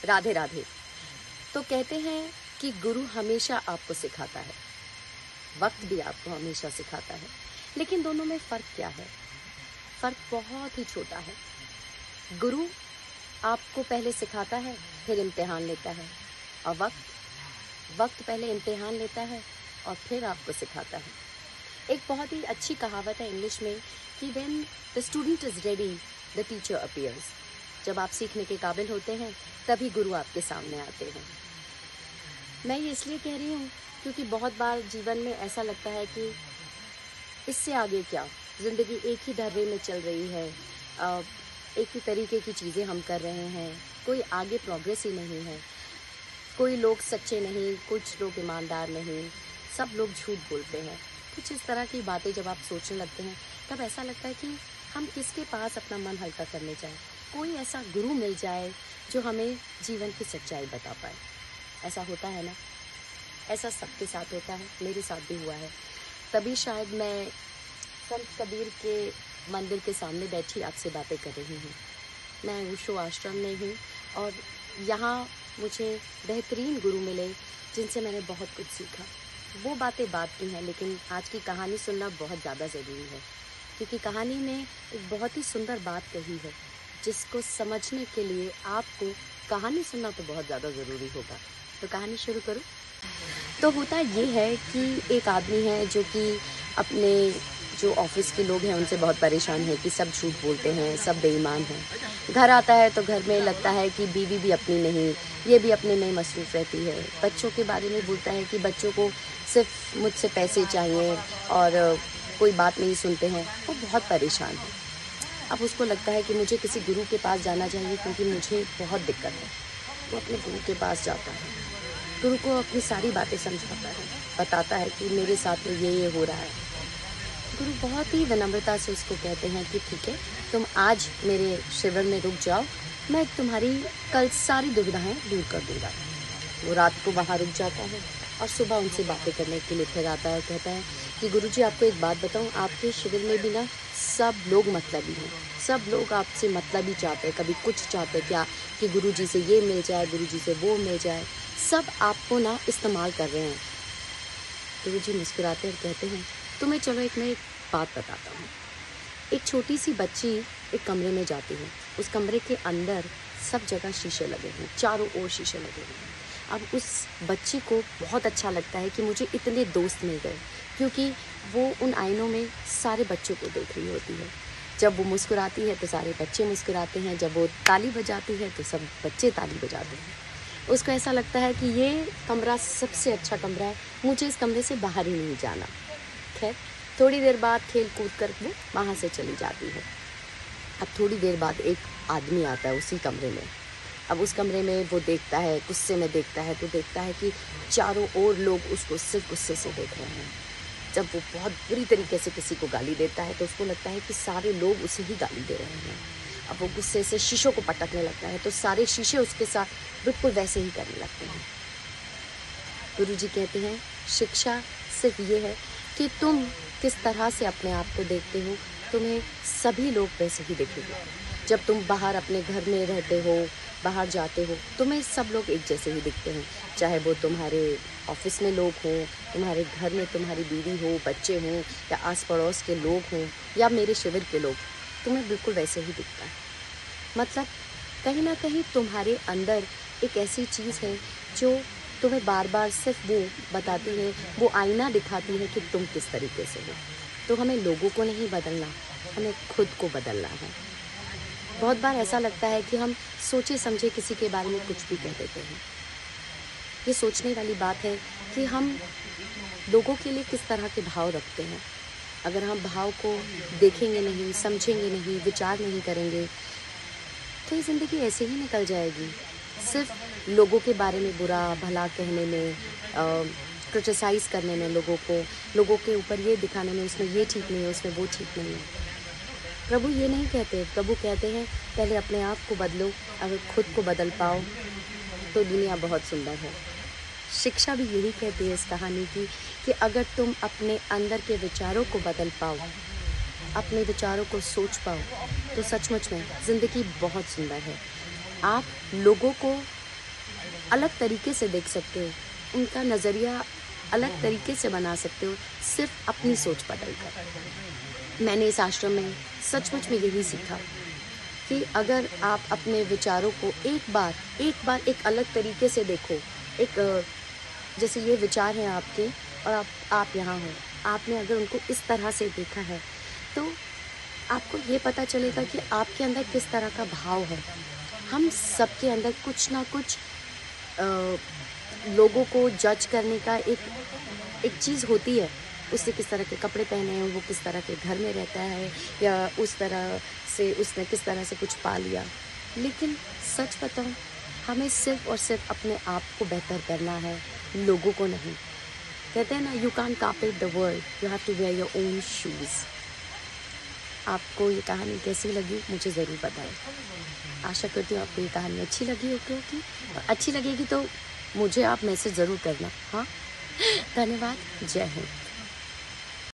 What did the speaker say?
राधे राधे। तो कहते हैं कि गुरु हमेशा आपको सिखाता है, वक्त भी आपको हमेशा सिखाता है, लेकिन दोनों में फ़र्क क्या है? फ़र्क बहुत ही छोटा है। गुरु आपको पहले सिखाता है, फिर इम्तिहान लेता है, और वक्त पहले इम्तिहान लेता है और फिर आपको सिखाता है। एक बहुत ही अच्छी कहावत है इंग्लिश में कि when the student is ready the teacher appears. जब आप सीखने के काबिल होते हैं तभी गुरु आपके सामने आते हैं। मैं ये इसलिए कह रही हूँ क्योंकि बहुत बार जीवन में ऐसा लगता है कि इससे आगे क्या, ज़िंदगी एक ही ढर्रे में चल रही है, एक ही तरीके की चीज़ें हम कर रहे हैं, कोई आगे प्रोग्रेस ही नहीं है, कोई लोग सच्चे नहीं, कुछ लोग ईमानदार नहीं, सब लोग झूठ बोलते हैं। कुछ इस तरह की बातें जब आप सोचने लगते हैं तब ऐसा लगता है कि हम किसके पास अपना मन हल्का करने जाएं। कोई ऐसा गुरु मिल जाए जो हमें जीवन की सच्चाई बता पाए। ऐसा होता है ना, ऐसा सबके साथ होता है, मेरे साथ भी हुआ है। तभी शायद मैं संत कबीर के मंदिर के सामने बैठी आपसे बातें कर रही हूँ। मैं ओशो आश्रम में हूँ और यहाँ मुझे बेहतरीन गुरु मिले जिनसे मैंने बहुत कुछ सीखा। वो बातें बात की हैं, लेकिन आज की कहानी सुनना बहुत ज़्यादा ज़रूरी है, क्योंकि कहानी में एक बहुत ही सुंदर बात कही है जिसको समझने के लिए आपको कहानी सुनना तो बहुत ज़्यादा ज़रूरी होगा। तो कहानी शुरू करूँ। तो होता ये है कि एक आदमी है जो कि अपने जो ऑफिस के लोग हैं उनसे बहुत परेशान है कि सब झूठ बोलते हैं, सब बेईमान हैं। घर आता है तो घर में लगता है कि बीवी भी अपनी नहीं, ये भी अपने में मसरूफ़ रहती है। बच्चों के बारे में बोलता है कि बच्चों को सिर्फ मुझसे पैसे चाहिए और कोई बात नहीं सुनते हैं। वो बहुत परेशान है। अब उसको लगता है कि मुझे किसी गुरु के पास जाना चाहिए क्योंकि मुझे बहुत दिक्कत है। वो अपने गुरु के पास जाता है, गुरु को अपनी सारी बातें समझाता है, बताता है कि मेरे साथ में ये हो रहा है। गुरु बहुत ही विनम्रता से उसको कहते हैं कि ठीक है, तुम आज मेरे शिविर में रुक जाओ, मैं तुम्हारी कल सारी दुविधाएं दूर कर दूंगा। वो रात को वहाँ रुक जाता है और सुबह उनसे बातें करने के लिए फिर आता है और कहता है कि गुरुजी आपको एक बात बताऊं, आपके शिविर में भी ना सब लोग मतलबी हैं, सब लोग आपसे मतलब ही चाहते हैं, कभी कुछ चाहते हैं क्या कि गुरुजी से ये मिल जाए, गुरुजी से वो मिल जाए, सब आपको ना इस्तेमाल कर रहे हैं। गुरुजी मुस्कुराते और कहते हैं तुम्हें चलो मैं एक बात बताता हूँ। एक छोटी सी बच्ची एक कमरे में जाती है, उस कमरे के अंदर सब जगह शीशे लगे हैं, चारों ओर शीशे लगे हैं। अब उस बच्ची को बहुत अच्छा लगता है कि मुझे इतने दोस्त मिल गए, क्योंकि वो उन आईनों में सारे बच्चों को देख रही होती है। जब वो मुस्कुराती है तो सारे बच्चे मुस्कुराते हैं, जब वो ताली बजाती है तो सब बच्चे ताली बजाते हैं। उसको ऐसा लगता है कि ये कमरा सबसे अच्छा कमरा है, मुझे इस कमरे से बाहर ही नहीं जाना। खैर थोड़ी देर बाद खेल कूद कर वो वहाँ से चली जाती है। अब थोड़ी देर बाद एक आदमी आता है उसी कमरे में। अब उस कमरे में वो देखता है, गुस्से में देखता है, तो देखता है कि चारों ओर लोग उसको सिर्फ गुस्से से देख रहे हैं। जब वो बहुत बुरी तरीके से किसी को गाली देता है तो उसको लगता है कि सारे लोग उसे ही गाली दे रहे हैं। अब वो गुस्से से शीशों को पटकने लगता है तो सारे शीशे उसके साथ बिल्कुल वैसे ही करने लगते हैं। गुरुजी कहते हैं शिक्षा सिर्फ ये है कि तुम किस तरह से अपने आप को देखते हो, तुम्हें सभी लोग वैसे ही देखेंगे। जब तुम बाहर अपने घर में रहते हो, बाहर जाते हो, तुम्हें सब लोग एक जैसे ही दिखते हैं, चाहे वो तुम्हारे ऑफिस में लोग हों, तुम्हारे घर में तुम्हारी बीवी हो, बच्चे हों, या आस पड़ोस के लोग हों, या मेरे शिविर के लोग, तुम्हें बिल्कुल वैसे ही दिखता है। मतलब कहीं ना कहीं तुम्हारे अंदर एक ऐसी चीज़ है जो तुम्हें बार बार सिर्फ वो बताती है, वो आईना दिखाती है कि तुम किस तरीके से हो। तो हमें लोगों को नहीं बदलना, हमें खुद को बदलना है। बहुत बार ऐसा लगता है कि हम सोचे समझे किसी के बारे में कुछ भी कह देते हैं। ये सोचने वाली बात है कि हम लोगों के लिए किस तरह के भाव रखते हैं। अगर हम भाव को देखेंगे नहीं, समझेंगे नहीं, विचार नहीं करेंगे तो ये ज़िंदगी ऐसे ही निकल जाएगी। सिर्फ लोगों के बारे में बुरा भला कहने में, क्रिटिसाइज़ करने में, लोगों के ऊपर ये दिखाने में, उसमें ये ठीक नहीं है, उसमें वो ठीक नहीं है। प्रभु ये नहीं कहते, प्रभु कहते हैं पहले अपने आप को बदलो। अगर खुद को बदल पाओ तो दुनिया बहुत सुंदर है। शिक्षा भी यही कहती है इस कहानी की कि अगर तुम अपने अंदर के विचारों को बदल पाओ, अपने विचारों को सोच पाओ, तो सचमुच में ज़िंदगी बहुत सुंदर है। आप लोगों को अलग तरीके से देख सकते हो, उनका नज़रिया अलग तरीके से बना सकते हो, सिर्फ अपनी सोच बदल कर। मैंने इस आश्रम में सचमुच में यही सीखा कि अगर आप अपने विचारों को एक बार एक अलग तरीके से देखो, जैसे ये विचार हैं आपके और आप यहाँ हो, आपने अगर उनको इस तरह से देखा है, तो आपको ये पता चलेगा कि आपके अंदर किस तरह का भाव है। हम सबके अंदर कुछ ना कुछ अ, लोगों को जज करने का एक चीज़ होती है। उसने किस तरह के कपड़े पहने हैं, वो किस तरह के घर में रहता है, या उस तरह से उसने किस तरह से कुछ पा लिया। लेकिन सच बताऊँ, हमें सिर्फ़ और सिर्फ़ अपने आप को बेहतर करना है, लोगों को नहीं। कहते हैं ना, you can't copy the world, you have to wear your own shoes. आपको ये कहानी कैसी लगी मुझे ज़रूर बताएं। आशा करती हूँ आपको ये कहानी अच्छी लगी होगी, और अच्छी लगेगी तो मुझे आप मैसेज ज़रूर करना। हाँ, धन्यवाद। जय हिंद।